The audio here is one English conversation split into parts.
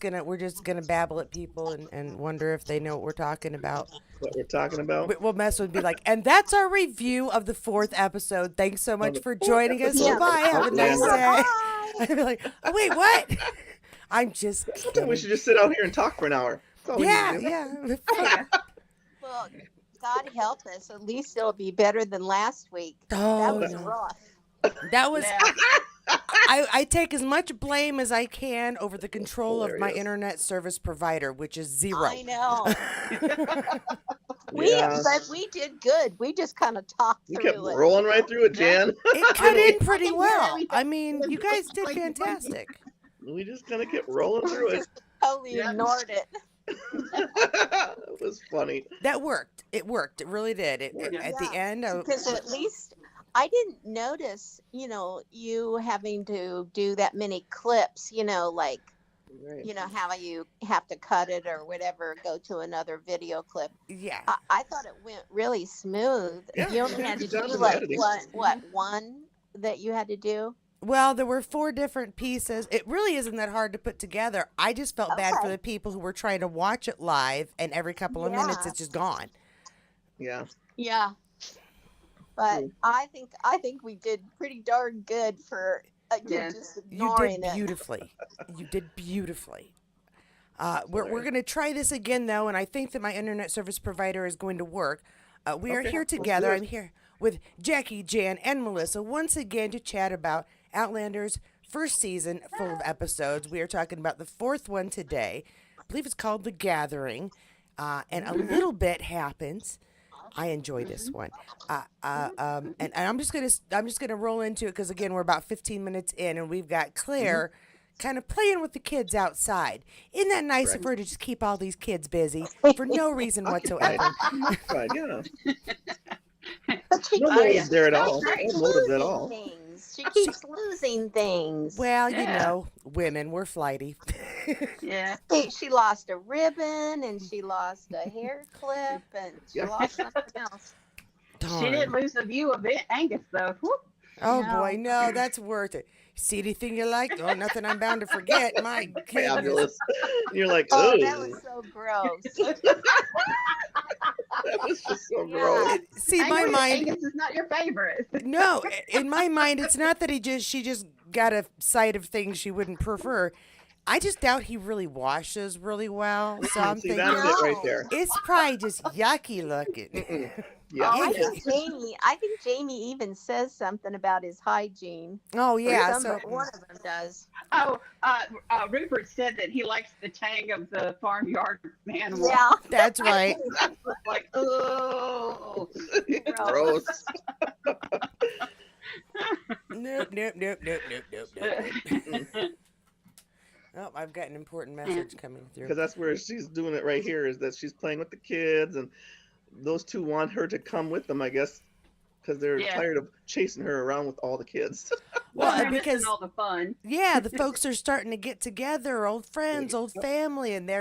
gonna babble at people and wonder if they know what we're talking about. What we're talking about We'll mess with be like, and that's our review of the fourth episode. Thanks so on much the for fourth joining us. episode Yeah. of Goodbye. Have a nice Outlander. day. Bye. I'd be like, oh wait, what? I'm just Sometimes we kidding. should just sit out here and talk for an hour. That's all we need Yeah, to do. yeah. Hey, look, God help us. At least it'll be better than last week. That Oh was no, rough. that was. Yeah. I take as much blame as I can over the control of my Hilarious. internet service provider, which is zero. I know. Yeah. But we did good. We just kind of talked We kept through it. rolling right through it, Jan. It cut in I pretty can hear well. everything. I mean, you guys did Like, fantastic. We just kind of kept rolling through it. Just totally Yeah. ignored it. It was funny. That worked. It worked. It really did. At the Yeah. end, Because at least I didn't notice, you having to do that many clips, like, Right. how you have to cut it or whatever, go to another video clip. yeah. I thought it went really smooth. Yeah, You you only did a had to good job do in like editing. one that you had to do? Well, there were 4 different pieces. It really isn't that hard to put together. I just felt bad for Okay. the people who were trying to watch it live, and every couple of minutes Yeah. it's just gone. Yeah. Yeah. But True. I think we did pretty darn good for Yeah. just You ignoring did it. beautifully. You did beautifully. We're going to try this again, though, and I think that my internet service provider is going to work. We are Okay, here let's together. do it. I'm here with Jackie, Jan, and Melissa once again to chat about Outlander's first season full of episodes. We are talking about the 4th one today. I believe it's called The Gathering, and a little bit happens. I enjoy this one, and I'm just gonna roll into it because again we're about 15 minutes in, and we've got Claire kind of playing with the kids outside. Isn't that nice of Right. her to just keep all these kids busy for no reason Occupied. whatsoever? Right, yeah. But she No keeps motive there at all. Right. No motive at losing all. things. She keeps losing things. Well, you Yeah. know, women, we're flighty. Yeah. She lost a ribbon and she lost a hair clip and she Yep. lost something else. She didn't lose the view of it, Angus, though. Whoop. Oh No. boy, no, that's worth it. See anything you like? Oh, nothing I'm bound to forget. My goodness. Fabulous. And you're like, Oh, oh, that was so gross. that was just so Yeah. gross. See, my Angus, mind. Angus is not your favorite. No, in my mind, it's not that she just got a sight of things she wouldn't prefer. I just doubt he really washes really well. So I'm See, thinking that's it right there. it's probably just yucky looking. Mm-mm. Yeah. Oh, Yeah. I think Jamie even says something about his hygiene. Oh Or yeah, so one of them does. Oh, Rupert said that he likes the tang of the farmyard animal. Yeah. that's right. That's like, oh. Gross. Nope, nope, nope, nope, nope, nope, nope. Oh, I've got an important message coming Because through. that's where she's doing it right here, is that she's playing with the kids, and those two want her to come with them, I guess, because they're Yeah. tired of chasing her around with all the kids. Well, they're because missing all the fun. yeah, the folks are starting to get together, old friends, old Yep. family, and they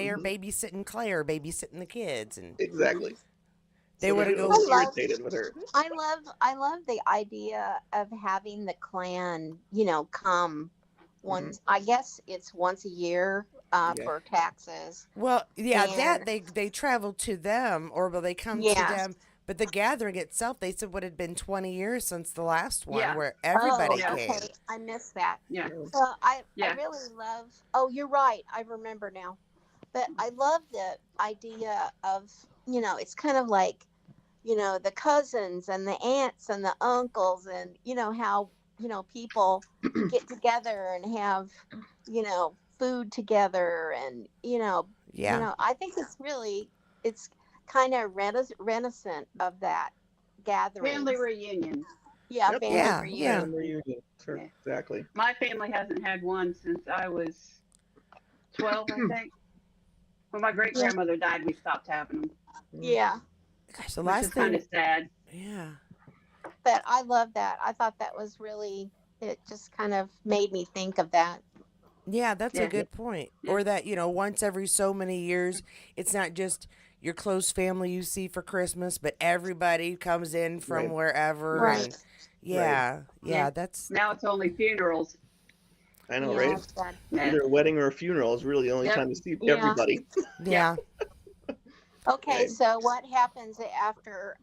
are Mhm. babysitting Claire, babysitting the kids, and Exactly. they So want to they're go. a little irritated with her. I love the idea of having the clan, come once. I guess it's once a year Yeah. for taxes. Well, yeah, that And- they travel to them, or will they come to Yeah. them? But the gathering itself, they said, would have been 20 years since the last one, Yeah. where everybody yeah. came. Okay, I missed that. Yeah. Well, I Yeah. really love. Oh, you're right. I remember now. But I love the idea of it's kind of like the cousins and the aunts and the uncles and how people get together and have food together and Yeah. I think it's kind of reminiscent of that gathering. Family reunion. Yeah, Yep. family Yeah, reunion. yeah. Family reunion. Sure, Yeah. exactly. My family hasn't had one since I was 12, I think. When my great grandmother died, we stopped having them, Yeah. Gosh, the which last is kind thing. of sad. Yeah. But I love that. I thought that was it just kind of made me think of that. Yeah, that's a Yeah. good point. Yeah. Or that, once every so many years, it's not just your close family you see for Christmas, but everybody comes in from Right. wherever. Right. And yeah, yeah, Yeah. that's Now it's only funerals. I know, Yeah, right? it's sad. Yeah. Either a wedding or a funeral is really the only Yep. time you see Yeah. everybody. Yeah. Okay, Right. so what happens after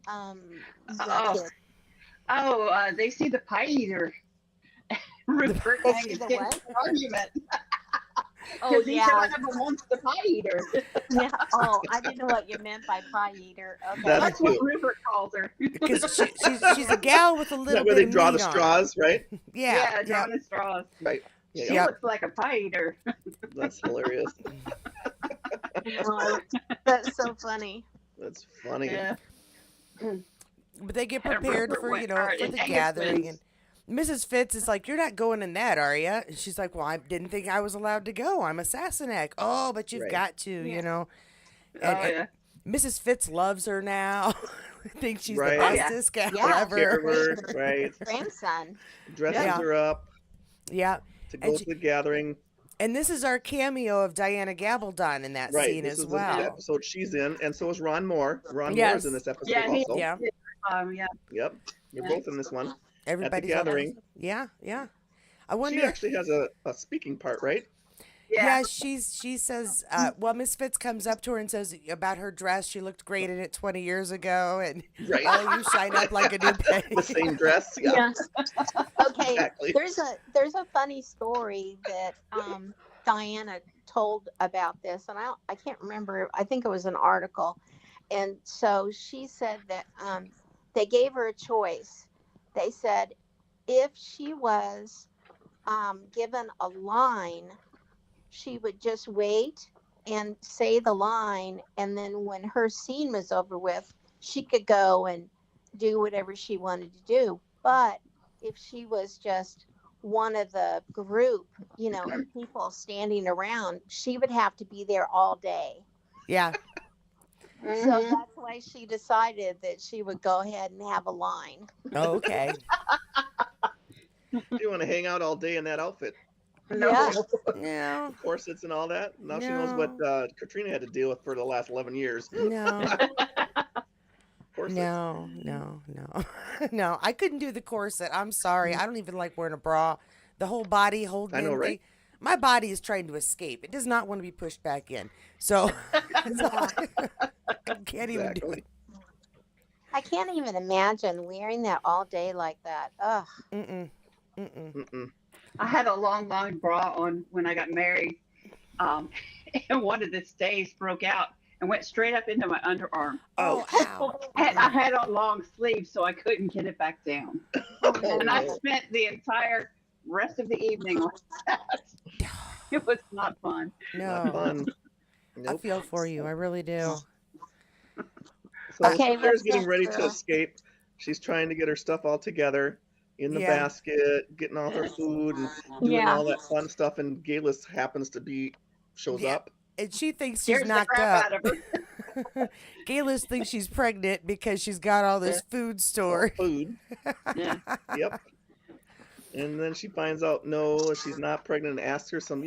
the Oh, kid? they see the pie eater. Rupert They and see Angus the get what? into an argument Oh because each yeah, one of them wants the pie eater. yeah. Oh, I didn't know what you meant by pie eater. Okay. That's That's what cute. Rupert calls her. Because she's a gal with a Is little that where bit they of draw meat the on her. straws, right? Yeah. Yeah, Yeah. drawing the straws. Right. She Yeah, Yep. looks like a pie eater. that's hilarious. Oh, that's so funny. That's funny. Yeah. But they get And prepared Rupert for, went for and the Angus gathering. wins. And Mrs. Fitz is like, "You're not going in that, are you?" And she's like, "Well, I didn't think I was allowed to go. I'm a Sassenach." "Oh, but you've Right. got to, Yeah. And, Oh yeah. Mrs. Fitz loves her now. Thinks she's Right. the Oh, yeah. bestest gal Yeah. Care of ever. her, right? Grandson. Dresses Yeah. her up Yeah. to And go she- to the gathering. And this is our cameo of Diana Gabaldon in that Right. scene This as is the well. episode she's in, and so is Ron Moore. Ron Moore Yes. is in this episode Yeah, he- also. Yeah. Yeah. Yep. They're both in this one. Everybody's gathering. Yeah, yeah. I She wonder. actually has a speaking part, right? Yeah, she says, well, Miss Fitz comes up to her and says about her dress. She looked great in it 20 years ago, and Right. oh, you shine up like a new penny. The same dress. Yeah. Okay. Exactly. There's a funny story that Diana told about this, and I can't remember. I think it was an article, and so she said that they gave her a choice. They said if she was given a line, she would just wait and say the line, and then when her scene was over with, she could go and do whatever she wanted to do. But if she was just one of the group, of people standing around, she would have to be there all day. Yeah, So Mhm. that's why she decided that she would go ahead and have a line. oh, okay. You want to hang out all day in that outfit, No. Yeah. No, corsets and all that. Now she knows what Katrina had to deal with for the last 11 years. no, Corsets. no, no. I couldn't do the corset. I'm sorry. I don't even like wearing a bra. The whole body holding I know, in right? thing. My body is trying to escape. It does not want to be pushed back in. So I can't even do Exactly. it. I can't even imagine wearing that all day like that. Ugh. Mm-mm. Mm-mm. Mm-mm. I had a long bra on when I got married, and one of the stays broke out and went straight up into my underarm. Oh, ow. And I had on long sleeves, so I couldn't get it back down. Oh, And I no. spent the entire rest of the evening like that. It was not fun. Not No. fun. I Nope. feel for you. I really do. So Okay, Claire's what's getting next, ready to girl? escape. She's trying to get her stuff all together in the Yeah. basket, getting all her food and doing Yeah. all that fun stuff. And Galis happens to shows Yeah. up. And she thinks Scares she's the knocked crap up. out of her. Gaylis thinks she's pregnant because she's got all this food All stored. food. Yeah. Yep. And then she finds out no, she's not pregnant, and asks her some,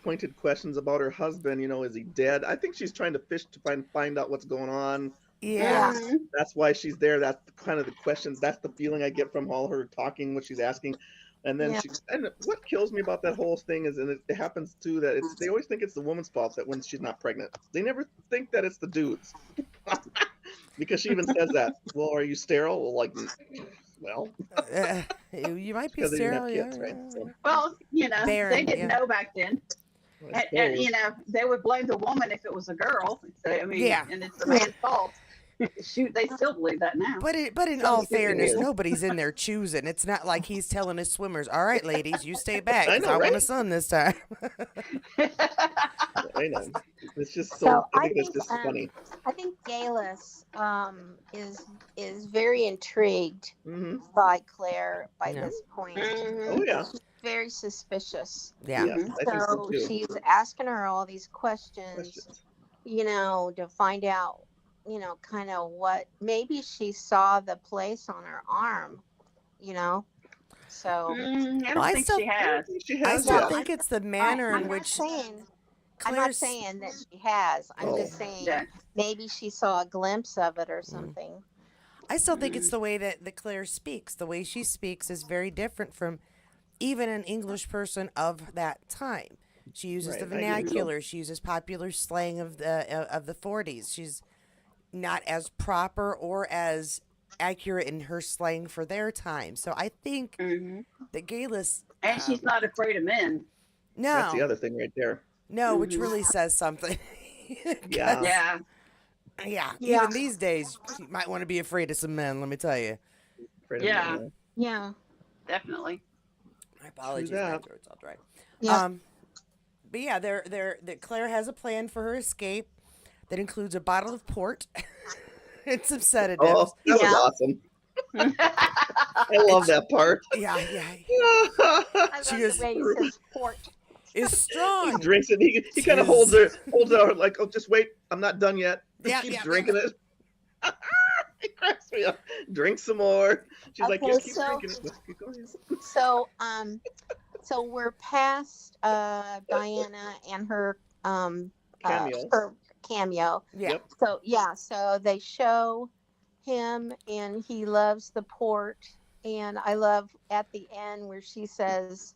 pointed questions about her husband. Is he dead? I think she's trying to fish to find out what's going on. Yeah. Mhm. That's why she's there. That's kind of the questions. That's the feeling I get from all her talking, what she's asking. And then Yeah. and what kills me about that whole thing is, and it happens too, that they always think it's the woman's fault that when she's not pregnant. They never think that it's the dude's. Because she even says that. Well, are you sterile? Well, You might be because they didn't sterile. have kids, yeah, right? yeah, So, Well, Barren, they didn't yeah. know back then. I And suppose. they would blame the woman if it was a girl. So, I mean, Yeah. and it's the man's fault. Shoot, they still believe that now. But in Some all people fairness, do. nobody's in there choosing. It's not like he's telling his swimmers, "All right, ladies, you stay back. I 'Cause know, I want a right? son this time." I know. It's just so. So I think it's just funny. I think Galis is very intrigued Hmm. by Claire by Yeah. this point. Mhm. Oh yeah. Very suspicious. Yeah. Yes, I think so So too. she's asking her all these questions, Questions. to find out, kind of what maybe she saw the place on her arm, So I don't Well, I think still- she has. She I has still that. think it's the manner I'm in not which saying Claire's. that she has. I'm just saying Yeah. maybe she saw a glimpse of it or something. I still think it's the way that Claire speaks. The way she speaks is very different from even an English person of that time. She uses the Right, I agree. vernacular. She uses popular slang of the 40s. She's not as proper or as accurate in her slang for their time. So I think Hmm. that Galis, And she's not afraid of men. That's the no, other thing right there. no, which Hmm. really says something. Yeah. 'Cause, Yeah. yeah, Yeah. even these days, you might want to be afraid of some men. Let me tell you. Afraid of Yeah. men, Yeah. Definitely. My apologies, my that. throat's all dry. Yeah. But yeah, Claire has a plan for her escape that includes a bottle of port and some sedatives. Oh, that was Yeah. awesome. I love that part. Yeah, yeah. I She love goes, the way he says port. It's He strong. drinks it. He kind of holds her like, oh, just wait, I'm not done yet. Yeah, Keeps yeah, drinking it. It cracks me up. Drink some more. She's like, Okay, just keep so- drinking it. Keep going. So we're past Diana and her Cameo. her cameo. Yeah. Yep. So they show him and he loves the port, and I love at the end where she says,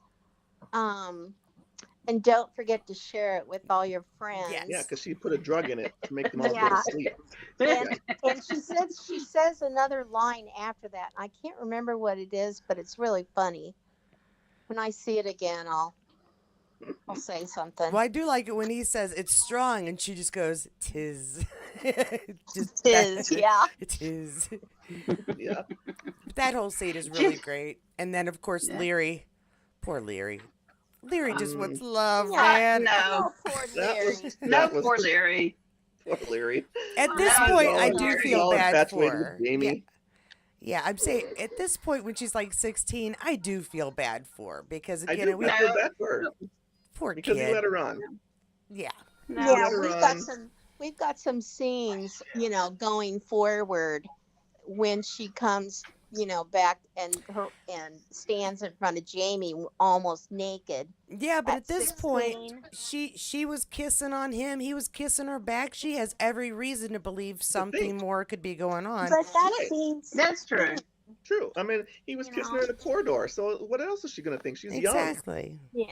and don't forget to share it with all your friends. Yes. Yeah, because she put a drug in it to make them all go Yeah. to sleep. And she says another line after that. I can't remember what it is, but it's really funny. When I see it again, I'll say something. Well, I do like it when he says it's strong, and she just goes, "Tis." Just Tis, yeah. Tis. Yeah. That whole scene is really great. And then, of course, Yeah. Leary. Poor Leary. Leary just wants love, Yeah, man. No. Oh, poor Larry. No, was poor Larry. poor Larry. At this Oh, point, no, I no, do no. feel All bad for infatuated her. with Jamie. Yeah, I'm saying at this point when she's like 16, I do feel bad for her because I again, do we feel bad for her poor because he kid. let her on. Yeah, No. Yeah, Let her we've got some scenes, going forward when she comes, back and stands in front of Jamie almost naked. yeah, but at this 16. point, she was kissing on him. He was kissing her back. She has every reason to believe something more could be going on. But that Right. seems That's true. True. I mean, he was You kissing know. her in the corridor. So what else is she gonna think? She's young. Exactly. yeah.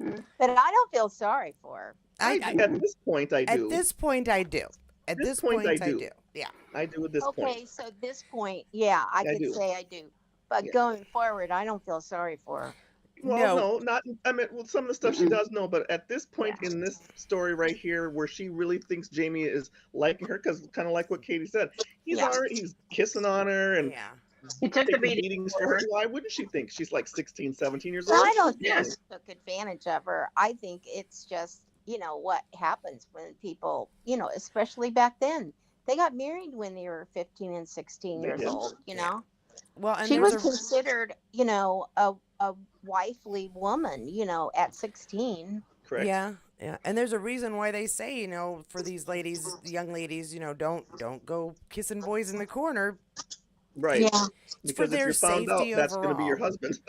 Mm. But I don't feel sorry for her. At this point, I do. At this point, I do. At this point, I do. Yeah. I do at this Okay, point. so this point, yeah, I could do. say I do. But Yeah. going forward, I don't feel sorry for her. Well, No. no, not. I mean, well, some of the stuff she does know, but at this point in this story right here, where she really thinks Jamie is liking her, because kind of like what Katie said, he's Yeah. he's kissing on her and Yeah. He took the taking beating. beatings for her. Why wouldn't she think she's like 16, 17 years Well, old? I don't think Yes. he took advantage of her. I think it's just, what happens when people, especially back then. They got married when they were 15 and 16 They years did. old, Yeah. Well, and She there's was a considered, a wifely woman, at 16. Correct. yeah, yeah, and there's a reason why they say, for these ladies, young ladies, don't go kissing boys in the corner. Right. Yeah. It's for Because if their you're found out, safety that's going to be your overall. husband.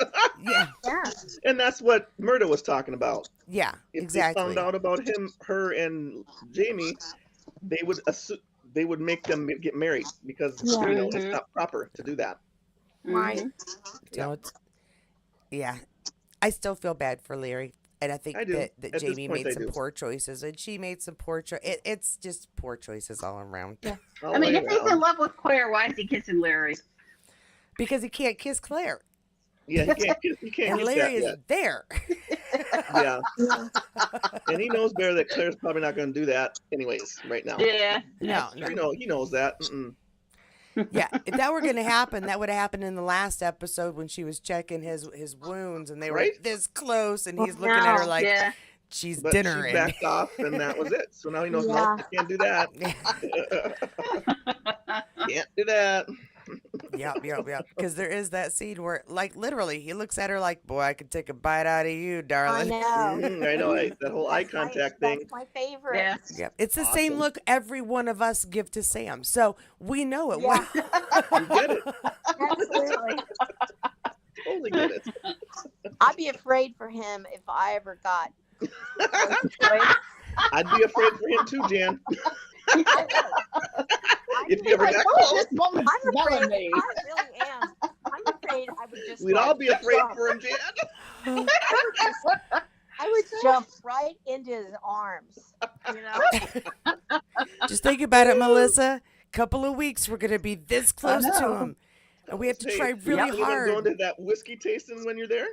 Yeah, Yeah. And that's what Murda was talking about. yeah, If exactly. they found out about her and Jamie, they would make them get married because Yeah. it's Mhm. not proper to do that. Right. Mhm. So it's, yeah, I still feel bad for Leary, and I think I do. that At this Jamie point, made I some do. poor choices, and she made some poor It's just poor choices all around. Yeah. All I mean, the if way he's in around. love with Claire, why is he kissing Larry? Because he can't kiss Claire, Yeah, he can't and get Larry that is yet. there. Yeah, Yeah. and he knows better that Claire's probably not going to do that anyways right now. Yeah. No, that's no. true. He knows that. Mm-mm. Yeah, if that were going to happen, that would have happened in the last episode when she was checking his wounds, and they were Right? this close, and he's Oh, looking at her no. like Yeah. she's But dinner she in. backed off, and that was it. So now he knows, Yeah. nope, you can't do that. Can't do that. Yep. Because there is that scene where, like, literally, he looks at her like, "Boy, I could take a bite out of you, I darling." know. I know. That whole eye contact thing. That's my favorite. Yeah. Yep. It's the same Awesome. look every one of us give to Sam, so we know it. Yeah. You get it. Absolutely. Totally get it. I'd be afraid for him if I ever got. I'd be afraid for him too, Jan. If you ever Like, got what is close, this woman I'm smelling afraid. me? I really am. I'm afraid I would just. we'd all be afraid for him, Jan. I would jump right into his arms. You know? Just think about it, Melissa. Couple of weeks, we're gonna be this close to know. him, and we have to try Hey, really you gonna go hard. into that whiskey tasting when you're there?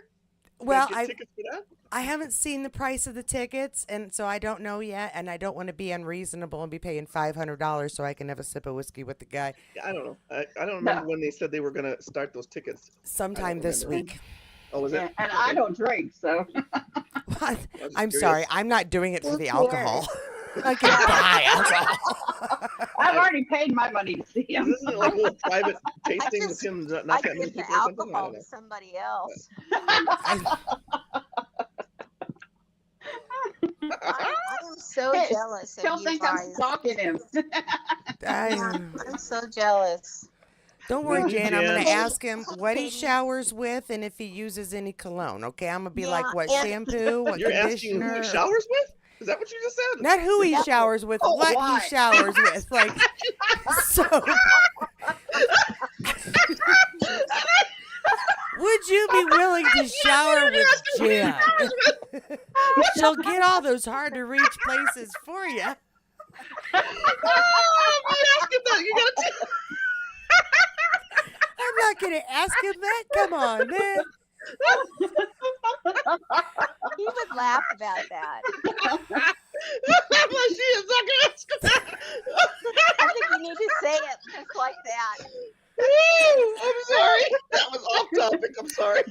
Well, Get tickets for that? I haven't seen the price of the tickets, and so I don't know yet. And I don't want to be unreasonable and be paying $500 so I can have a sip of whiskey with the guy Yeah, I don't know. I don't remember when they said they were gonna start those tickets. sometime this remember. week. Oh, was it? And I don't drink, so I'm curious. sorry, I'm not doing it for Who the cares? alcohol. I can buy alcohol. I've already paid my money to see him. Isn't it like a little private tasting with just- him? Not I that many give the people or something. I alcohol don't know. to somebody else. I am so Hey, jealous of She'll you think I'm guys. stalking him. I'm so jealous. Don't worry, Me too, Jan. I'm going Jan. to ask him what he showers with and if he uses any cologne. Okay, I'm going to be like, Yeah, what and- shampoo, what You're asking conditioner? who he showers with? Is that what you just said? Not who he No. showers with, Oh, what why? he showers with. Like, so. Would you be willing to shower with Jan? She'll get all those hard to reach places for you. Oh, you asking that? You gotta I'm not going to ask him that. Come on, man. He would laugh about that. she is not gonna ask him that. I think you need to say it just like that. I'm sorry. That was off topic. I'm sorry.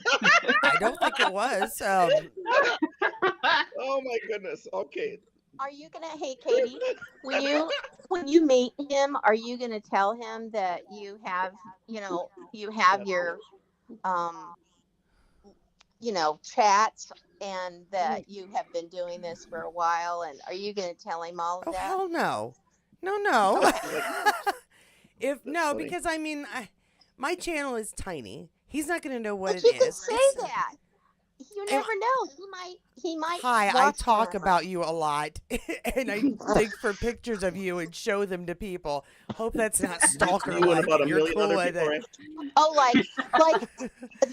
I don't think it was. Oh my goodness. Okay. Are you gonna, hey Katie, when you meet him, are you gonna tell him that you have your chats and that you have been doing this for a while, and are you gonna tell him all of Oh, that? hell no. No. funny. Because I mean, my channel is tiny. He's not going to know what But it you is. can say It's- that. You never know. He might. Hi, I watch talk them. about you a lot, and I dig for pictures of you and show them to people. Hope that's not stalker You and like. about a You're million cool other with people, it. right? Oh, like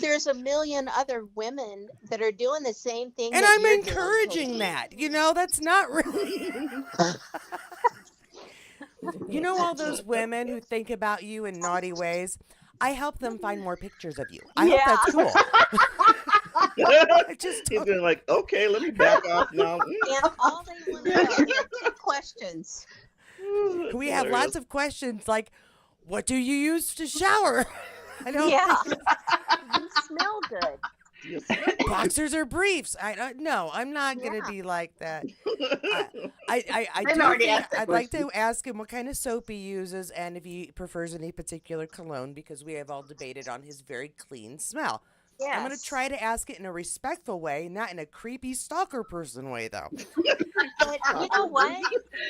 there's a million other women that are doing the same thing. And that I'm you're doing, encouraging Katie. that. You know, that's not really. You know, all those women who think about you in naughty ways. I help them find more pictures of you. I hope that's cool. I just He's don't- been like, okay, let me back off now. And all they want to know are two questions. We have lots of questions like, what do you use to shower? I don't Yeah. think You smell good. boxers or briefs. I don't know. I'm not gonna be like that. I They've do already think asked that I'd like to question. ask him what kind of soap he uses and if he prefers any particular cologne because we have all debated on his very clean smell. Yes. I'm gonna try to ask it in a respectful way, not in a creepy stalker person way though. But you know what?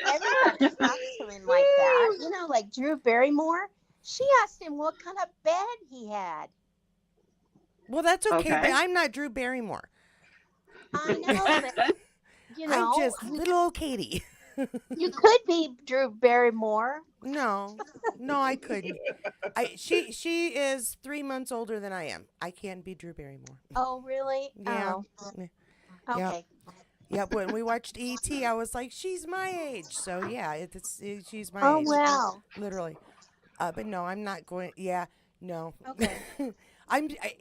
Everybody talks to him like that. You know, like Drew Barrymore. She asked him what kind of bed he had. Well, that's okay, Okay. but I'm not Drew Barrymore. I know, but you know, I'm just little old Katie. you could be Drew Barrymore. No, I couldn't. She is 3 months older than I am. I can't be Drew Barrymore. Oh, really? Yeah. Oh. Yeah. Okay. Yep. When we watched E.T., I was like, she's my age. So yeah, she's my Oh, age. wow. Literally. But no, I'm not going. Yeah. No. Okay.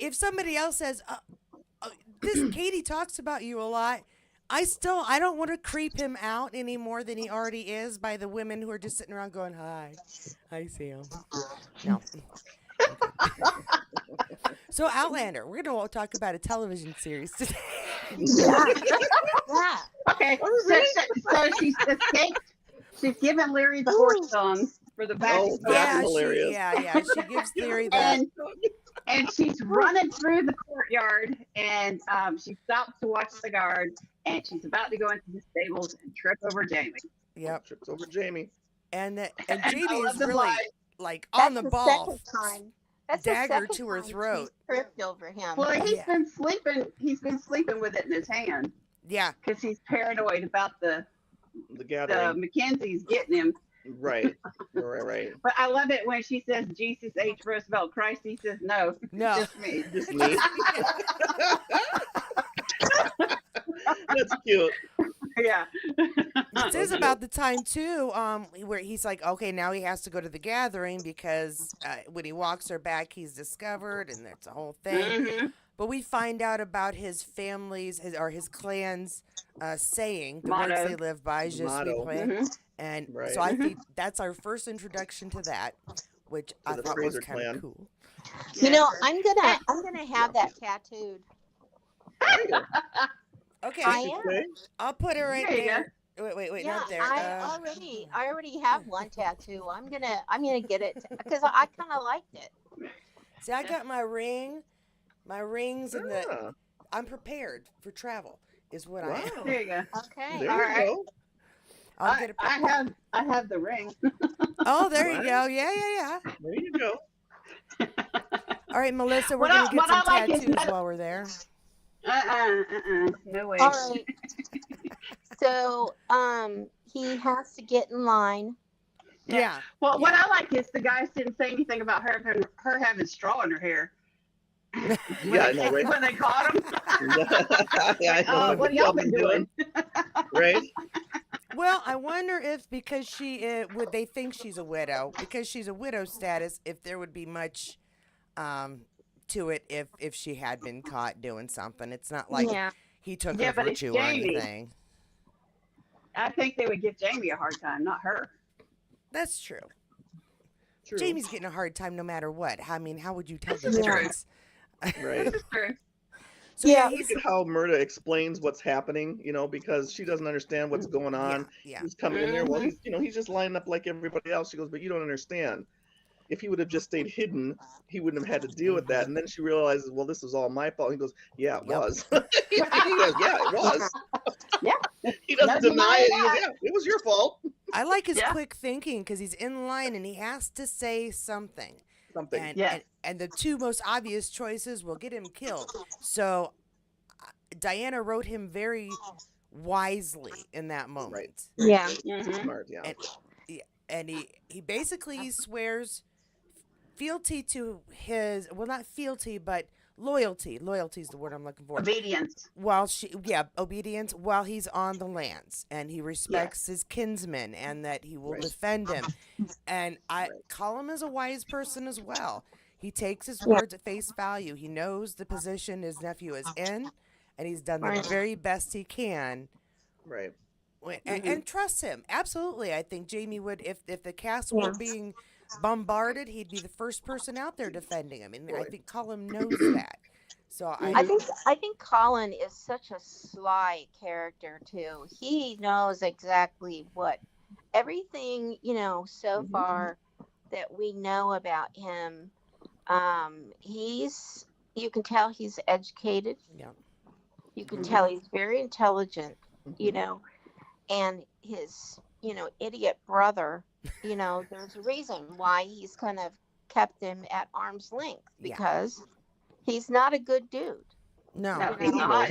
If somebody else says, this Katie talks about you a lot. I don't want to creep him out any more than he already is by the women who are just sitting around going, hi, Sam. No. So Outlander, we're going to talk about a television series today. Yeah. Yeah. Okay, so she's escaped. She's given Leary the horse songs for the back. Oh, that's hilarious. She gives Theory that. And she's running through the courtyard, and she stops to watch the guard, and she's about to go into the stables and trip over Jamie. Yep. Trips over Jamie. And And Jamie I love is the really line. like on That's the ball. Second time. That's Dagger the second to her time throat. she's tripped over him. Well, he's Yeah. been sleeping. He's been sleeping with it in his hand Yeah. because he's paranoid about the The gathering. Mackenzie's getting him. Right. Right. But I love it when she says Jesus H. Roosevelt Christ. He says no, No. just me. Just me. That's cute. Yeah. This is about the time too, where he's like, okay, now he has to go to the gathering because when he walks her back, he's discovered, and that's a whole thing. Hmm. But we find out about his family's, his clan's saying, the words Motto. they live by, "Je suis Motto. prêt." Hmm. And Right. so I think that's our first introduction to that, which To I the thought was Fraser kind of clan. cool. You Yeah. know, I'm gonna have that tattooed. There you go. Okay, I She's am. saying, I'll put it right There you go. there. Wait, Yeah, not there. I already have one tattoo. I'm gonna get it because I kind of liked it. See, I got my rings, and ah, I'm prepared for travel. Is what I wow. am. There you go. Okay. There All you right. go. I'll get it. I have the ring. Oh, there you Right. go. Yeah. There you go. All right, Melissa, we're What gonna I- get what some I like is tattoos that- while we're there. No way. All right. So, he has to get in line. Yeah. Well, what Yeah. I like is the guys didn't say anything about her having straw in her hair. Yeah, I know, right? When they caught him. Yeah, I know. What y'all been doing? Right? Well, I wonder if because would they think she's a widow because she's a widow status, if there would be much to it if she had been caught doing something. It's not like Yeah. he took Yeah, her but for it's two or Jamie. anything. I think they would give Jamie a hard time, not her. That's true. True. Jamie's getting a hard time no matter what. I mean, how would you tell the This is true. difference? Right. True. So yeah, Yeah. he's Look at how Murda explains what's happening, because she doesn't understand what's going on. yeah. He's coming in there. Well, he's just lining up like everybody else. She goes, but you don't understand. If he would have just stayed hidden, he wouldn't have had to deal with that. And then she realizes, well, this was all my fault. He goes, yeah, it Yep. was. He goes, yeah, it was. Yeah. He doesn't No deny it. He denying goes, yeah, it was your fault. I like his Yeah. quick thinking because he's in line and he has to say something. Something. And, Yes. and the two most obvious choices will get him killed. So Diana wrote him very wisely in that moment. Yeah. Mhm. Smart, yeah. And he basically swears fealty to his, well, not fealty, but loyalty. Loyalty is the word I'm looking for. Obedience. Obedience while he's on the lands, and he respects his kinsmen, and that he will Right. defend him. And I call him as a wise person as well. He takes his Yeah. words at face value. He knows the position his nephew is in, and he's done the Right. very best he can. Right. And trusts him. Absolutely. I think Jamie would, if the castle were being bombarded, he'd be the first person out there defending him. And I Right. think Colin knows that. So I think Colin is such a sly character too. He knows exactly what everything, so Mhm. far that we know about him. You can tell he's educated. yeah. You can tell he's very intelligent, Mhm. and his, idiot brother, there's a reason why he's kind of kept him at arm's length Yeah. because he's not a good dude. No. No, You he's know, not.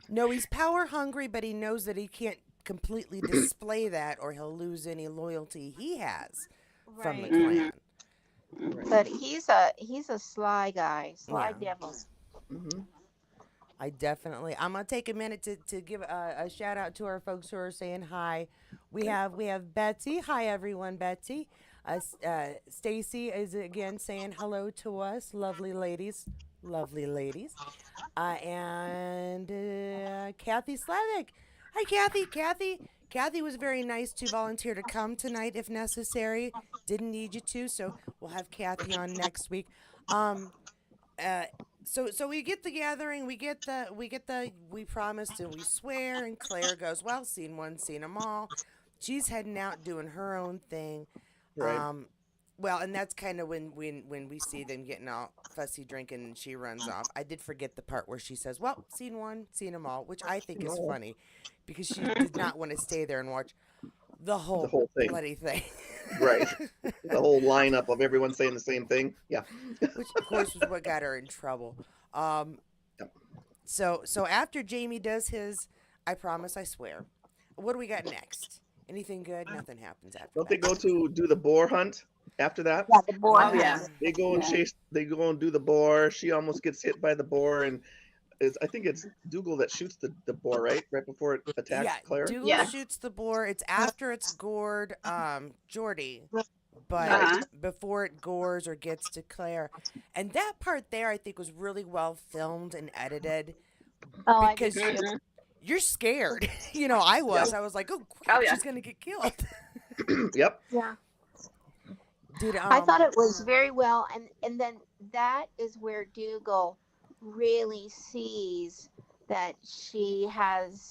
No, he's power hungry, but he knows that he can't completely display that or he'll lose any loyalty he has from the Right. clan. But he's a sly guy, sly Yeah. devil. Mhm. I'm gonna take a minute to give a shout out to our folks who are saying hi. We have Betsy. Hi everyone, Betsy. Stacy is again saying hello to us, lovely ladies. And Kathy Slavic. Hi Kathy. Kathy was very nice to volunteer to come tonight if necessary. Didn't need you to, so we'll have Kathy on next week. So we get the gathering, we promised and we swear, and Claire goes, well, seen one, seen them all. She's heading out doing her own thing. Right. Well, and that's kind of when we see them getting all fussy drinking and she runs off. I did forget the part where she says, well, seen one, seen them all, which I think is funny because she did not want to stay there and watch the whole thing. bloody thing. Right. The whole lineup of everyone saying the same thing. Yeah. Which, of course, was what got her in trouble. So after Jamie does his I promise, I swear, what do we got next? Anything good? Nothing happens after Don't that. they go to do the boar hunt after that? Yeah, the boy. Oh, yeah. They go and Yeah. chase. They go and do the boar. She almost gets hit by the boar, and I think it's Dugall that shoots the boar, right? Right before it attacks Yeah, Claire. Dougal Yeah. shoots the boar. It's after it's gored Jordy, but Uh-huh. before it gores or gets to Claire. And that part there, I think, was really well filmed and edited Oh, I did because too. Mhm. you're scared. I was. I was like, oh, crap, Oh, yeah. she's going to get killed. Yep. Yeah. Did I thought it was very well, and then that is where Dougal really sees that she has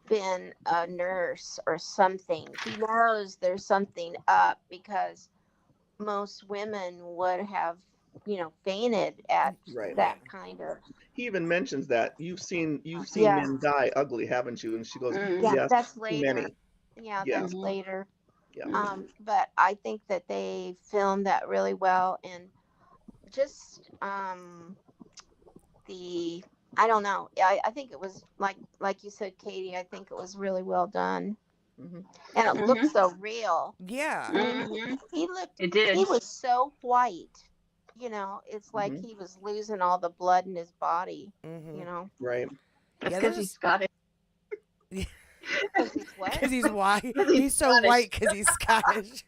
been a nurse or something. He knows there's something up because most women would have, fainted at Right. that kind of. He even mentions that you've seen Yeah. men die ugly, haven't you? And she goes, Mhm. Yeah, yes, that's too later. many. Yeah, Yeah. that's Mhm. later. Yeah. But I think that they filmed that really well, and just the I don't know. I think it was like you said, Katie. I think it was really well done, Hmm. and it looked Mhm. so real. Yeah. I mean, Mhm. he looked. It did. He was so white. It's like Mhm. he was losing all the blood in his body. Mm-hmm. Right. That's Yeah, because there's he's Scottish. Because he's what? because he's white. Because he's He's so Scottish. white because he's Scottish.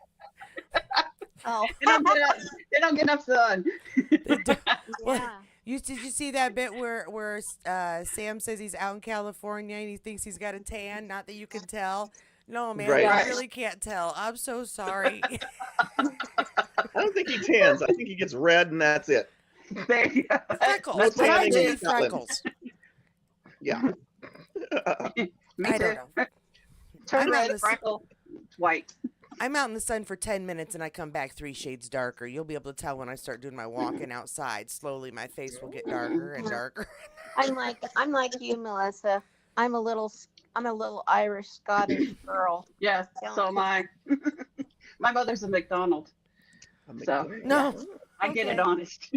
Oh, They don't get enough sun. They do- Well, yeah. did you see that bit where Sam says he's out in California and he thinks he's got a tan? Not that you can tell. No, man, Right. you Right. really can't tell. I'm so sorry. I don't think he tans. I think he gets red, and that's it. There you go. Freckles. No I tanning bet in you Scotland. freckles. Yeah. Me I too. don't know. Turn I'm out red, this- freckle, white. I'm out in the sun for 10 minutes and I come back 3 shades darker. You'll be able to tell when I start doing my walking outside. Slowly, my face will get darker and darker. I'm like you, Melissa. I'm a little Irish Scottish girl. Yeah, so am I. My mother's a McDonald. So, No. I get it Okay. honest.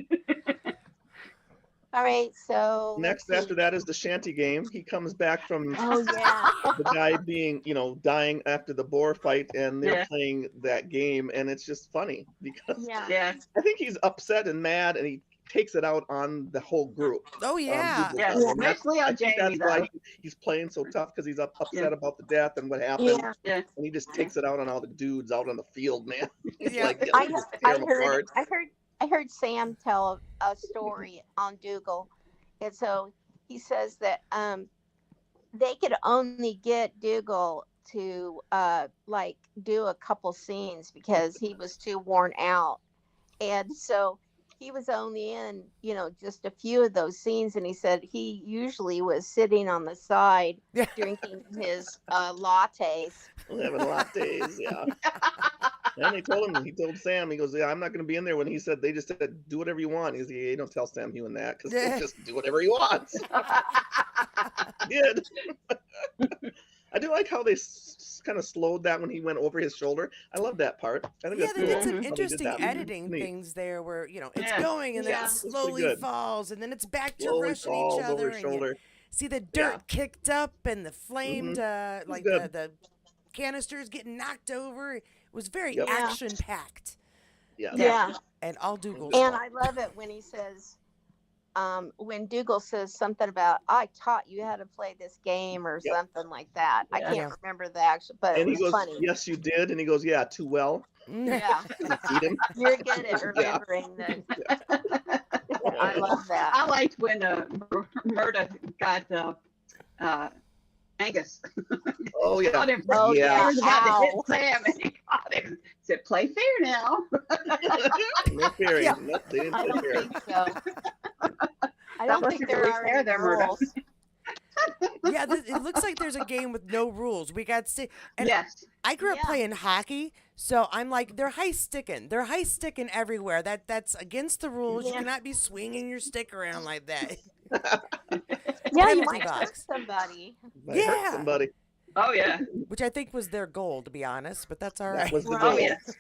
All right, so Next, let's after see. that is the shanty game. He comes back from Oh yeah. the guy being, dying after the boar fight, and they're Yeah. playing that game, and it's just funny because Yeah. Yeah, I think he's upset and mad, and he takes it out on the whole group. Oh, yeah. Dugall yeah. does. And that's- Mostly I on think Jamie, that's why though. he's playing so tough, because he's upset Yeah. about the death and what happened, Yeah. Yeah. and he just takes it out on all the dudes out on the field, man. He's Yeah. like, yeah, I, just I tear 'em heard apart. I heard Sam tell a story on Dougal, and so he says that they could only get Dougal to do a couple scenes because he was too worn out, and so he was only in just a few of those scenes, and he said he usually was sitting on the side Yeah. drinking his lattes. We're having lattes, yeah. And he told Sam, he goes, yeah, I'm not going to be in there when they just said, do whatever you want. He's like, yeah, don't tell Sam Hewen that, because he'll just do whatever he wants. He did. I do like how they kind of slowed that when he went over his shoulder. I love that part. I think Yeah, that's they cool. did some how they interesting that. editing Neat. things there where, it's Yeah. going and then Yeah. it That's pretty slowly good. falls and then it's back to Slowly rushing falls each other. over his And you shoulder. see the dirt Yeah. kicked up and the flamed, like good. the canisters getting knocked over. It was very Yep. Yeah. action packed. Yeah. Yeah. And all Dougal's And fault. I love it when he says, when Dougal says something about, I taught you how to play this game or Yep. something like that. I Yeah. can't Yeah. remember the actual, but And it he was goes, funny. yes, you did. And he goes, yeah, too well. Yeah. And feed him. You're good at Yeah. remembering that. I love that. I liked when Murda got Angus. Oh, yeah. Caught him. Oh, Yeah. He was about to Ow. hit Sam, and he caught him. Said, "Play fair now." No fairy. Yeah. Nope, they didn't I play don't fair. think so. I That don't wasn't think there really are fair any there, Murda. rules. Yeah, it looks like there's a game with no rules. We got and Yes. I grew up Yeah. playing hockey, so I'm like, they're high sticking. They're high sticking everywhere. That's against the rules. You Yeah. cannot be swinging your stick around like that. Yeah, you Empty might hurt box. somebody. Might hurt Yeah. somebody. Oh yeah. Which I think was their goal, to be honest. But that's all That right. was the Right. goal. Oh yes.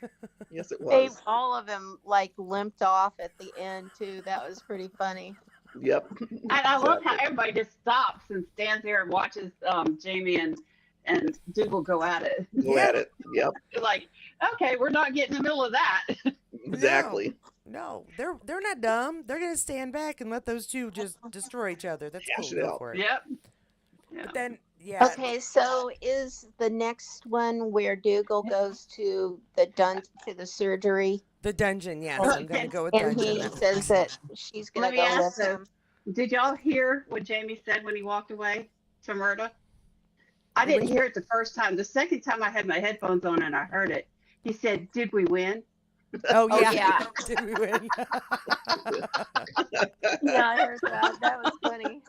Yes, it They was. all of them limped off at the end too. That was pretty funny. Yep. And I love how Exactly. everybody just stops and stands there and watches Jamie and Dougal go at it. Go at it. Yep. Like, okay, we're not getting in the middle of that. Exactly. No, they're not dumb. They're gonna stand back and let those two just destroy each other. That's Hash cool. it Go out. for it. Yep. Yeah. But then, yeah, Okay, so is the next one where Dougal goes to the surgery, the dungeon. Yes, and, I'm gonna go with and dungeon. he says that she's Let gonna me go ask with though, him. did y'all hear what Jamie said when he walked away to Murda? I didn't Which- hear it the first time. The second time I had my headphones on and I heard it, he said, "Did we win?" Oh Oh yeah. yeah, Did we win? yeah, I heard that. That was funny.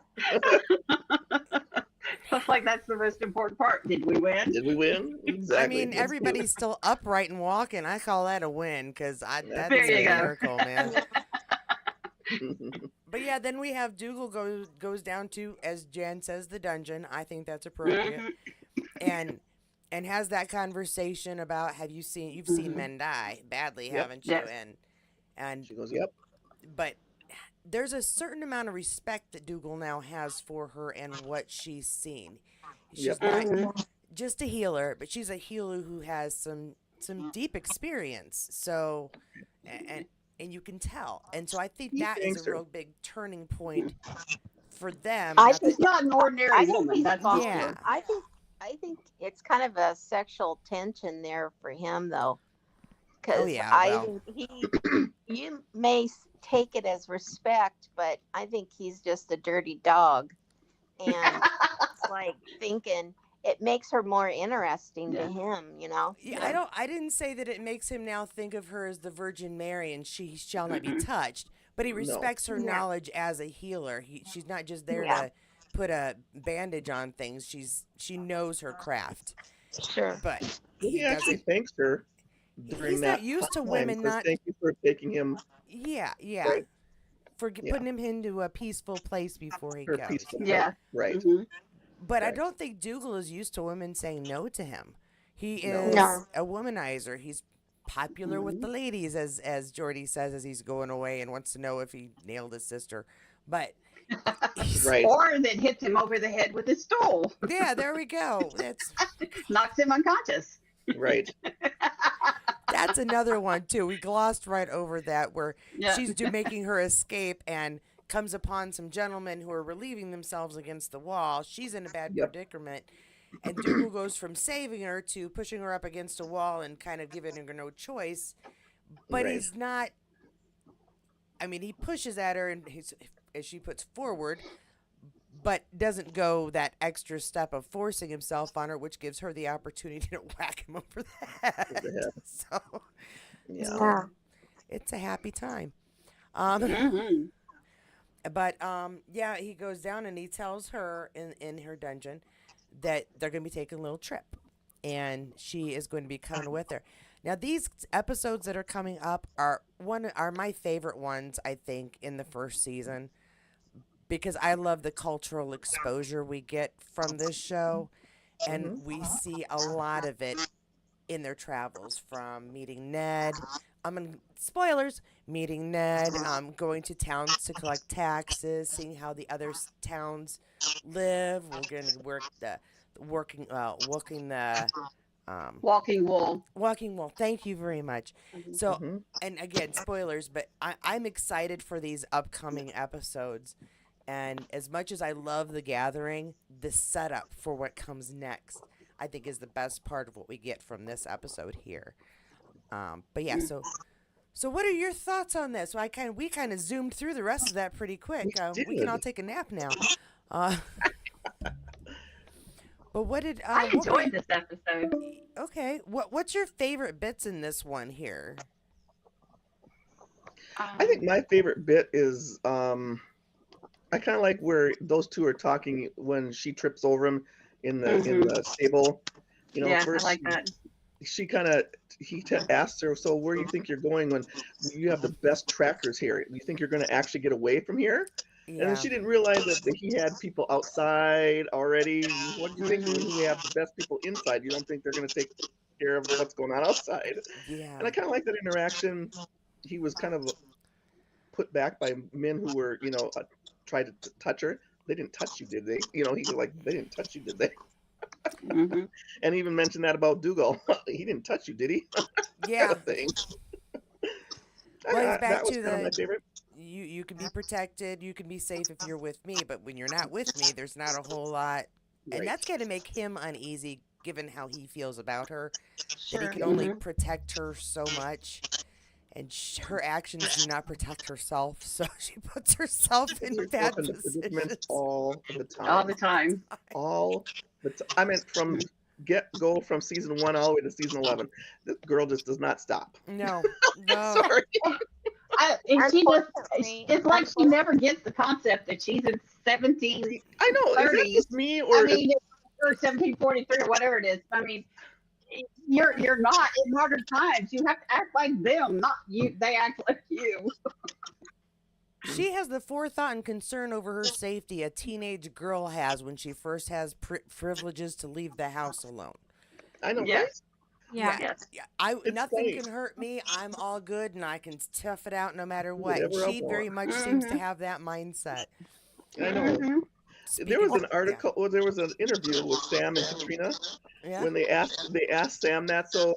I was like, that's the most important part. Did we win? Did we win? Exactly. I mean, Let's do it. everybody's still upright and walking. I call that a win because that's There a you go. miracle, man. But yeah, then we have Dougal goes down to, as Jan says, the dungeon. I think that's appropriate, Mhm. and has that conversation about you've seen men die badly, Yep. haven't you? Yes. And She goes, yep. but there's a certain amount of respect that Dougal now has for her and what she's seen. She's Yep. not Mhm. just a healer, but she's a healer who has some deep experience. So, and you can tell. And so I think He that is thanks a her. real big turning point for them. I Not think She's not an ordinary I think woman. he's- That's all. Yeah. I think it's kind of a sexual tension there for him though, because Oh, yeah, I well. think you may take it as respect, but I think he's just a dirty dog, and it's like thinking it makes her more interesting Yeah. to him, you know. Yeah, I didn't say that it makes him now think of her as the Virgin Mary and she shall not be touched, but he No. respects her Yeah. knowledge as a healer. She's not just there Yeah. to put a bandage on things. She knows her craft. Sure. But He actually doesn't. thanks her during He's that not used to time, women says, not. thank you for taking him Yeah. Right. For Yeah. putting him into a peaceful place before he for goes. peaceful. Yeah. Right. Mhm. But I Okay. don't think Dougal is used to women saying no to him. He No. is No. a womanizer. He's popular with the ladies, as Jordy says as he's going away and wants to know if he nailed his sister. But he's, Right. Or that hits him over the head with a stool, yeah, there we go. knocks him unconscious. Right. That's another one too. We glossed right over that where Yeah. she's making her escape and comes upon some gentlemen who are relieving themselves against the wall. She's in a bad Yep. predicament. And Dougal goes from saving her to pushing her up against a wall and kind of giving her no choice. But Right. he's not. I mean, he pushes at her and as she puts forward, but doesn't go that extra step of forcing himself on her, which gives her the opportunity to whack him over the head. Over the head. So Yeah. Yeah. it's a happy time. Mhm. But yeah, he goes down and he tells her in her dungeon that they're going to be taking a little trip, and she is going to be coming with her. Now, these episodes that are coming up are my favorite ones, I think, in the first season, because I love the cultural exposure we get from this show, and we see a lot of it in their travels, from meeting Ned. Spoilers, meeting Ned, going to towns to collect taxes, seeing how the other towns live. We're going to walking the Walking wool. walking wall. Thank you very much. So, Mhm. and again, spoilers, but I'm excited for these upcoming episodes. And as much as I love The Gathering, the setup for what comes next, I think, is the best part of what we get from this episode here. But yeah, so what are your thoughts on this? We kind of zoomed through the rest of that pretty quick. We can all take a nap now. But what did I enjoyed this episode. Okay, what's your favorite bits in this one here? I think my favorite bit is I kind of like where those two are talking when she trips over him in the stable. You know, Yeah, I first like that. he asks her, so where do you think you're going when you have the best trackers here? Do you think you're going to actually get away from here? And Yeah, then she didn't realize that he had people outside already. What do you think when we have the best people inside? You don't think they're going to take care of what's going on outside? yeah, And I kind of like that interaction. He was kind of put back by men who were, tried to touch her. They didn't touch you, did they? He was like, they didn't touch you, did they? Mhm. And he even mentioned that about Dugall. He didn't touch you, did he? yeah. Kind of thing. Well, he's back That was to kind of my the favorite. you can be protected, you can be safe if you're with me, but when you're not with me, there's not a whole lot, and Right. that's going to make him uneasy given how he feels about her, that he Sure. can only protect her so much. And her actions do not protect herself, so she puts herself in Puts bad herself into predicaments positions. all the All time. the time. All I meant from go from season 1 all the way to season 11. This girl just does not stop. No, no, Sorry. And she just, Unfortunately, it's like she never gets the concept that she's in 1730s. I know. Is that just me or I mean, or 1743 or whatever it is. I mean, you're not in modern times. You have to act like them, not you. They act like you. she has the forethought and concern over her safety a teenage girl has when she first has privileges to leave the house alone. I know, Yeah. right? yeah. Yes. Yeah, It's nothing funny. can hurt me. I'm all good, and I can tough it out no matter what. And Whatever I she want. very much seems to have that mindset. I know. Mhm. There was an Yeah, article, or there was an interview with Sam and Katrina yeah. when they asked Sam that. So,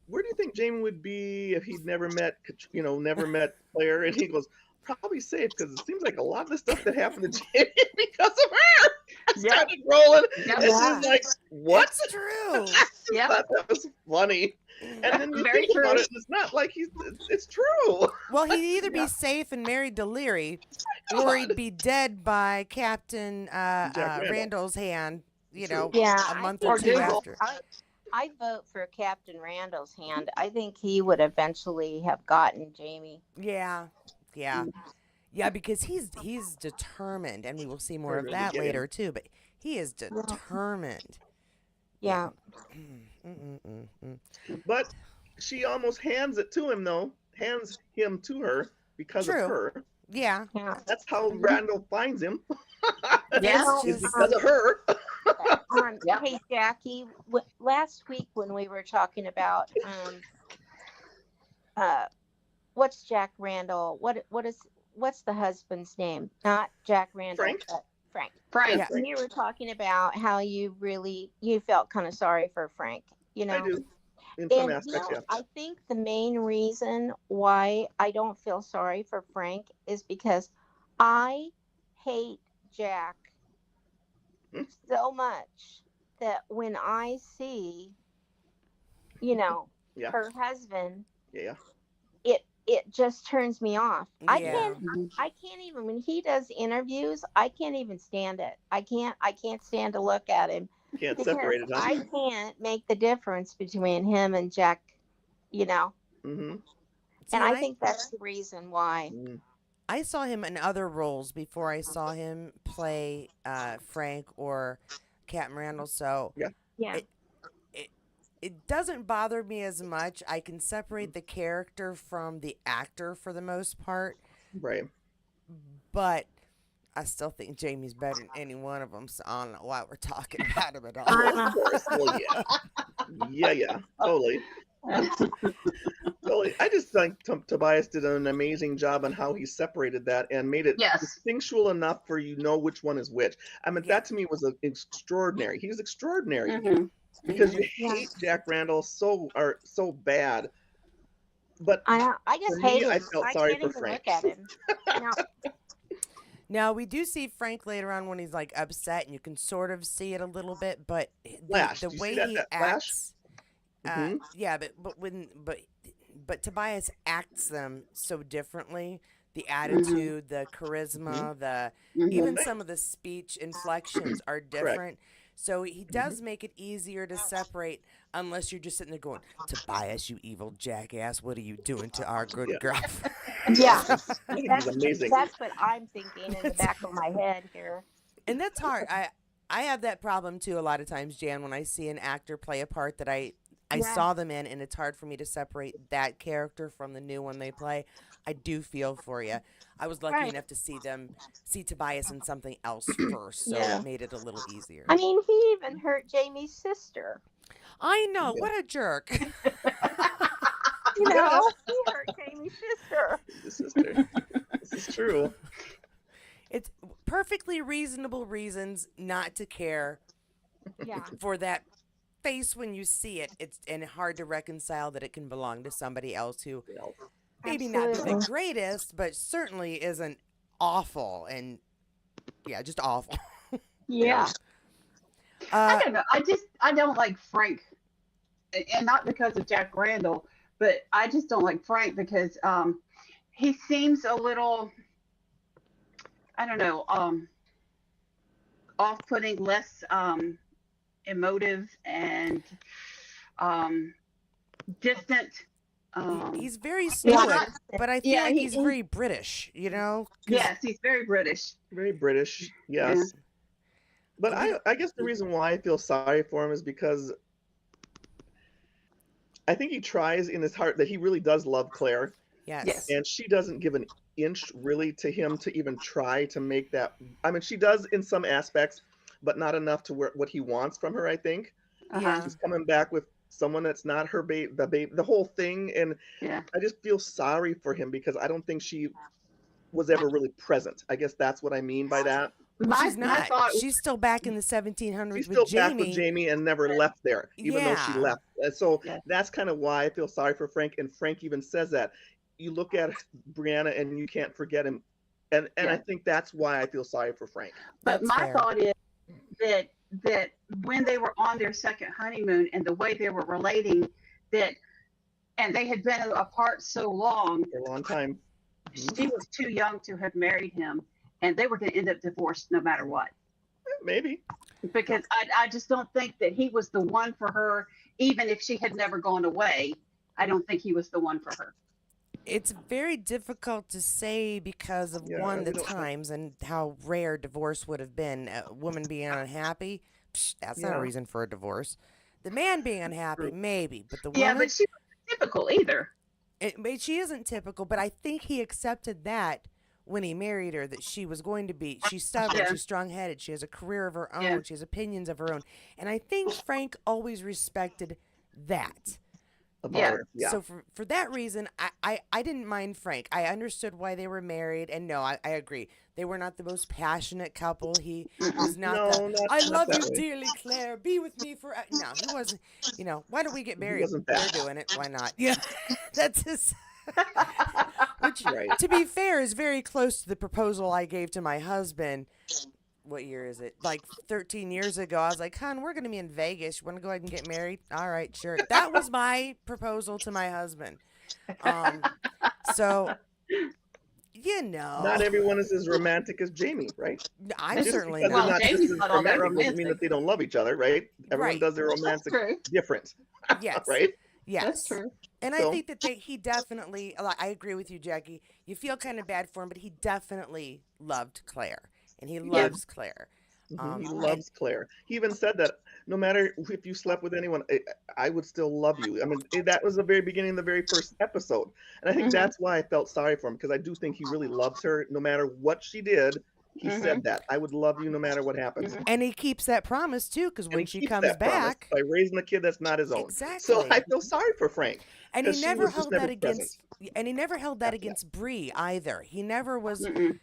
where do you think Jamie would be if he'd never met, never met Claire? And he goes, probably safe because it seems like a lot of the stuff that happened to Jamie because of her. I Yeah. started rolling, Yeah. and she's like, "What?" It's true. Yeah. Thought that was funny. And then you Very think about true. it, and it's not like it's true. Well, he'd either be Yeah. safe and married to Leary, or he'd be dead by Captain Randall. Randall's hand, True. Yeah, a month I or think two Dugall. after. I vote for Captain Randall's hand. I think he would eventually have gotten Jamie. Yeah, yeah, yeah, because he's determined, and we will see more of Determined to that get later him. too. But he is determined. Yeah. But she almost hands it to him, though. Hands him to her because True. of her. Yeah, Yeah. That's how Randall finds him. Yeah. It's because of her. Yeah. Hey Jackie, last week when we were talking about what's Jack Randall? What's the husband's name? Not Jack Randall, Frank? but Frank. Frank. Yeah. And you were talking about how you felt kind of sorry for Frank, I do. In some And aspects, yeah. I think the main reason why I don't feel sorry for Frank is because I hate Jack Hmm? so much that when I see, Yeah. her husband, Yeah. it just turns me off. I Yeah. can't even when he does interviews, I can't even stand it. I can't stand to look at him Can't because separate it, huh? I can't make the difference between him and Jack, Mm-hmm. See, and I think that's the reason why. I saw him in other roles before I saw him play Frank or Captain Randall. So Yeah. it doesn't bother me as much. I can separate the character from the actor for the most part, Right. but I still think Jamie's better than any one of them. So I don't know why we're talking about him at all. Of course. Well, yeah. Yeah. Totally. Totally. I just think Tobias did an amazing job on how he separated that and made it Yes. distinctual enough for you know which one is which. I mean, that to me was extraordinary. He was extraordinary Mhm. because you Yeah. hate Jack Randall so bad. But I just for me, hate him. I felt sorry can't for even Frank. look at him. No. Now we do see Frank later on when he's like upset, and you can sort of see it a little bit. But Flash. the Do you way see that he flash? acts, Mhm. yeah, but Tobias acts them so differently. The attitude, the charisma, the even some of the speech inflections are different. So he does make it easier to separate, unless you're just sitting there going, "Tobias, you evil jackass, what are you doing to our good Yeah. girlfriend?" Yeah. I think he's amazing. That's what I'm thinking in the back of my head here. And that's hard. I have that problem too a lot of times, Jan, when I see an actor play a part that I Yeah. saw them in, and it's hard for me to separate that character from the new one they play. I do feel for you. I was lucky Right. enough to see Tobias in something else first, so Yeah. it made it a little easier. I mean, he even hurt Jamie's sister. I know, what a jerk. You know, he hurt Jamie's sister. His sister. This is true. It's perfectly reasonable reasons not to care Yeah. for that face when you see it. It's hard to reconcile that it can belong to somebody else who maybe not the Absolutely. greatest, but certainly isn't awful. And yeah, just awful. Yeah. I Uh, don't know. I don't like Frank, and not because of Jack Randall, but I just don't like Frank because he seems a little, I don't know, off-putting, less emotive and um, distant. Um, he's very Yeah. stoic, but I feel yeah, like he's very British, you know? 'Cause yes, he's very British. Very British, Yeah. yes. But you know, I guess the reason why I feel sorry for him is because I think he tries in his heart that he really does love Claire, yes. Yes. and she doesn't give an inch really to him to even try to make that. I mean, she does in some aspects, but not enough to where, what he wants from her. I think Uh-huh. Yeah. she's coming back with someone that's not her the whole thing, and Yeah. I just feel sorry for him because I don't think she was ever really present. I guess that's what I mean by that. Well, she's My not. thought. She's still back in the She's 1700s with still back with Jamie. Jamie and never left there, even though she Yeah. left. And so Yeah. that's kind of why I feel sorry for Frank. And Frank even says that. You look at Brianna and you can't forget him. And I Yeah. think that's why I feel sorry for Frank. But That's my fair. thought is that when they were on their second honeymoon and the way they were relating, that and they had been apart so long, For a long time. she was too young to have married him, and they were going to end up divorced no matter what. Maybe. Because I just don't think that he was the one for her, even if she had never gone away. I don't think he was the one for her. It's very difficult to say because of Yeah, one, the we don't know. times and how rare divorce would have been. A woman being unhappy, that's not a Yeah. reason for a divorce. The man being unhappy, True. maybe, but the Yeah, woman, but she wasn't typical either. but she isn't typical. But I think he accepted that when he married her, that she was going to be. She's stubborn. Yeah. She's strong-headed. She has a career of her own. Yeah. She has opinions of her own. And I think Frank always respected that. About Yeah. her. Yeah. So for that reason, I didn't mind Frank. I understood why they were married, and no, I agree. They were not the most passionate couple. He was not No, the, not, I not love that you way. dearly, Claire. Be with me for. No, he wasn't. You know, why don't we get He married? wasn't They're that. doing it. Why not? Yeah, that's his. Which, Right. to be fair, is very close to the proposal I gave to my husband. What year is it? Like 13 years ago. I was like, hon, we're going to be in Vegas. You want to go ahead and get married? All right, sure. That was my proposal to my husband. So, you know, Not everyone is as romantic as Jamie, right? I'm Just certainly because Well, they're not. not Jamie's just as not all that romantic doesn't mean romantic. that they don't love each other, right? Everyone Right. does their That's romantic true. different, Yes. right? Yes. That's true. And I So- think that he definitely, I agree with you, Jackie. You feel kind of bad for him, but he definitely loved Claire. And he loves Claire. He and- loves Claire. He even said that no matter if you slept with anyone, I would still love you. I mean, that was the very beginning, the very first episode. And I think Mhm. that's why I felt sorry for him, because I do think he really loves her. No matter what she did, he said that. I would love you no matter what happens. And he keeps that promise, too, because And when he she keeps comes that promise back. by raising a kid that's not his own. Exactly. So I feel sorry for Frank. And he 'cause she never was just held never that against. And he never held that After that. against Bree either. He never was, Mm-mm.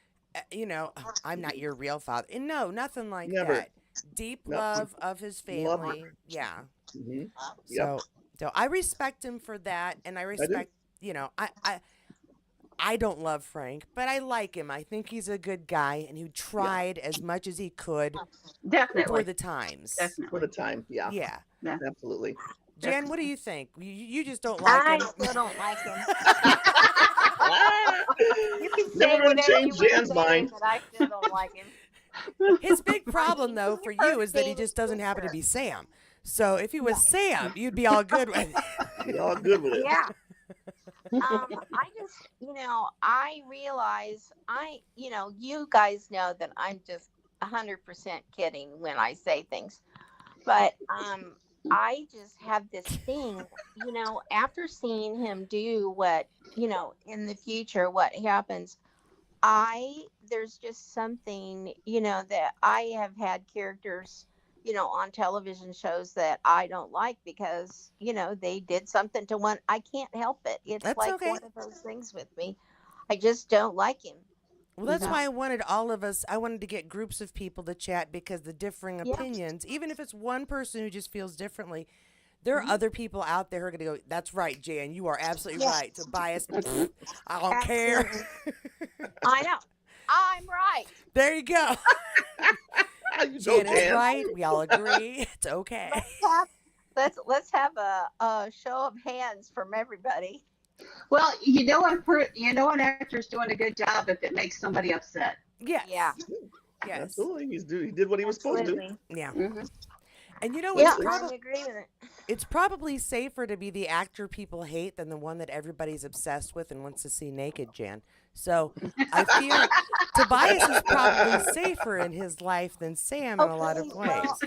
you know, "Oh, I'm not your real father. And no, nothing like Never. that. Deep No. love of his Love her. family. Yeah. Mhm. So I respect him for that, and I respect, you know, I don't love Frank, but I like him. I think he's a good guy, and he tried as much as he could for Definitely. the times. For Definitely. the time, yeah, Yeah. absolutely. Jan, what do you think? You just don't like I him. still don't like him. Ah! You can say Never gonna whatever change you want Jan's to say, mind. but I still don't like him. His big problem, though, for you is that he Hurting just doesn't happen to sister. be Sam. So if he was Sam, you'd be all good with it. You're all good with it. Yeah. I just, I realize you guys know that I'm just 100% kidding when I say things, but I just have this thing, after seeing him do what, in the future, what happens, there's just something, that I have had characters, on television shows that I don't like because, they did something to one. I can't help it. It's That's like okay. one of those things with me. I just don't like him. Well, that's No. why I wanted to get groups of people to chat because the differing Yeah. opinions, even if it's one person who just feels differently, There are other people out there who are going to go, that's right, Jan. You are absolutely Yes. right. Tobias, I don't care. Absolutely. I know. I'm right. There you go. You go, Jan is Jan. right. We all agree. It's okay. Let's have a show of hands from everybody. Well, an actor's doing a good job if it makes somebody upset. Yes. Yeah. Yes. Absolutely. He did what he was supposed to do. Absolutely. Yeah. Mm-hmm. And you know, Yeah, it's, I'm in agreement. it's probably safer to be the actor people hate than the one that everybody's obsessed with and wants to see naked, Jan. So I feel Tobias is probably safer in his life than Sam in a lot of ways. Well,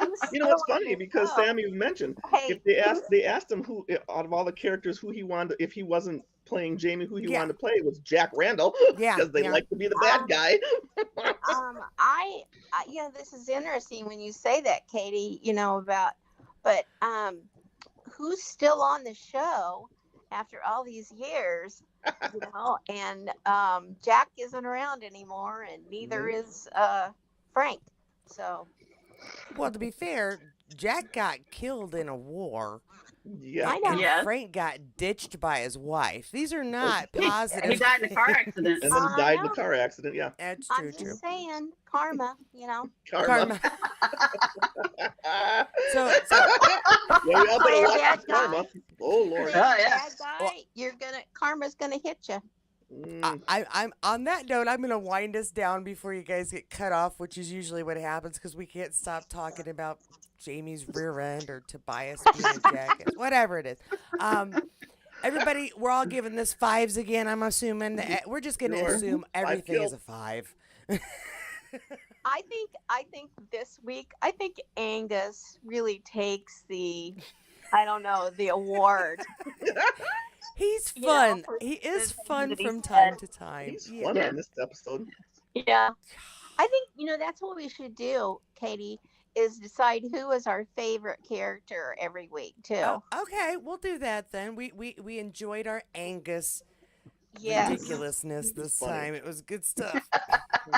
who's You know, it's still on funny the because show? Sam, you mentioned Hey, if they asked him who out of all the characters who he wanted, if he wasn't playing Jamie, who he Yeah. wanted to play was Jack Randall, Yeah, because they yeah. like to be the bad guy. this is interesting when you say that, Katie. But who's still on the show after all these years? And Jack isn't around anymore, and neither is Frank. So Well, to be fair, Jack got killed in a war. Yeah. I know. And Yes. Frank got ditched by his wife. These are not positive. He died in a car accident. And then I died in know. a car accident. Yeah. That's I'm true, just true. saying, karma. Karma. So Yeah, we all Play better a watch bad this karma. Oh Lord. Oh, yeah. Bad guy, karma's gonna hit you. I'm on that note. I'm gonna wind us down before you guys get cut off, which is usually what happens because we can't stop talking about Jamie's rear end or Tobias being a jackass, whatever it is. Everybody, we're all giving this fives again. I'm assuming we're just gonna Sure. assume everything is kills. a 5. I think this week, Angus really takes the award. He's You know, fun. for He is the things fun that he from said. time to time. He's Yeah. fun Yeah. on this episode. Yeah. I think, that's what we should do, Katie, is decide who is our favorite character every week, too. Oh, okay, we'll do that then. We enjoyed our Angus Yes. ridiculousness this funny. time. It was good stuff.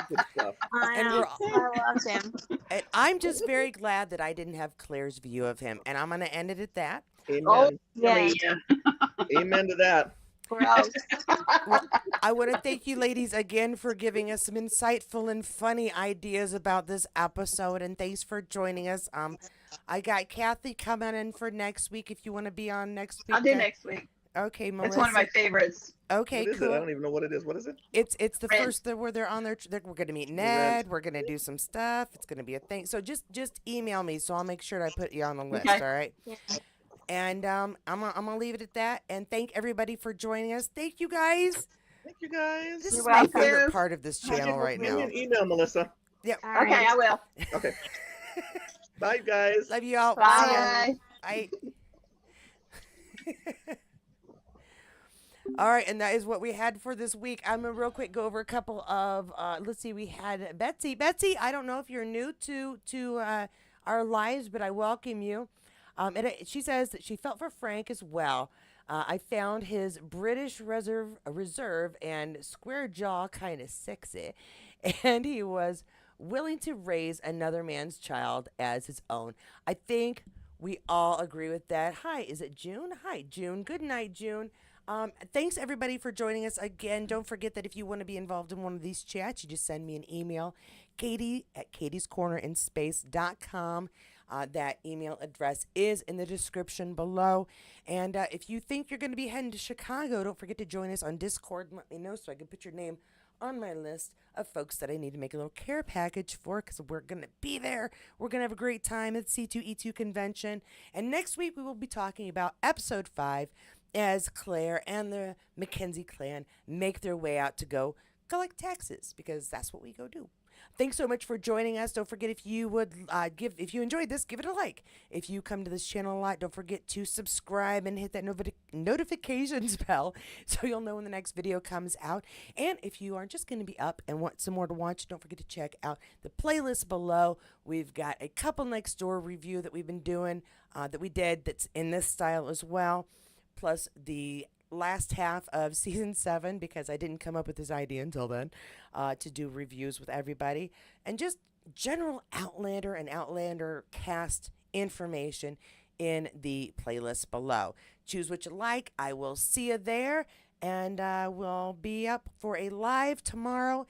Good stuff. I And know. we're I love him. And I'm just very glad that I didn't have Claire's view of him. And I'm going to end it at that. Amen. Oh, yeah. Yeah. Amen to that. Gross. Well, I want to thank you ladies again for giving us some insightful and funny ideas about this episode. And thanks for joining us. I got Kathy coming in for next week if you want to be on next week. I'll do next week. Okay, Melissa. It's one of my favorites. Okay, What is cool. it? I don't even know what it is. What is it? It's the Rent. first where they're on their. We're gonna meet Rent. Ned. We're gonna do some stuff. It's gonna be a thing. So just email me so I'll make sure I put you on the list. Okay. All right. Yeah. And I'm gonna leave it at that. And thank everybody for joining us. Thank you guys. Thank you guys. This You're is my welcome. favorite part of this channel right Send me now. an email, Melissa. All Okay, right. I will. Okay. Bye, guys. Love you all. See ya. Bye. Bye. All right, and that is what we had for this week. I'm gonna real quick go over a couple of. Let's see, we had Betsy. Betsy, I don't know if you're new to our lives, but I welcome you. She says that she felt for Frank as well. I found his British reserve and square jaw kind of sexy, and he was willing to raise another man's child as his own. I think we all agree with that. Hi, is it June? Hi, June. Good night, June. Thanks everybody for joining us again. Don't forget that if you want to be involved in one of these chats, you just send me an email, katie@katiescornerinspace.com. That email address is in the description below. And if you think you're going to be heading to Chicago, don't forget to join us on Discord and let me know so I can put your name on my list of folks that I need to make a little care package for because we're going to be there. We're going to have a great time at C2E2 convention. And next week we will be talking about episode 5 as Claire and the Mackenzie clan make their way out to go collect taxes because that's what we go do. Thanks so much for joining us. Don't forget if you would if you enjoyed this, give it a like. If you come to this channel a lot, don't forget to subscribe and hit that notifications bell so you'll know when the next video comes out. And if you are just going to be up and want some more to watch, don't forget to check out the playlist below. We've got a couple next door review that we've been doing that we did that's in this style as well. Plus the last half of season 7 because I didn't come up with this idea until then to do reviews with everybody and just general Outlander and Outlander cast information in the playlist below. Choose what you like. I will see you there, and we'll be up for a live tomorrow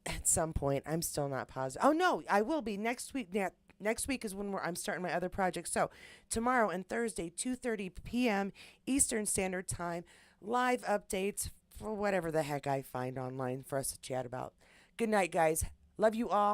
at some point. I'm still not positive. Oh no, I will be next week. Yeah, next week is when I'm starting my other project. So tomorrow and Thursday, 2:30 p.m. Eastern Standard Time, live updates for whatever the heck I find online for us to chat about. Good night, guys. Love you all.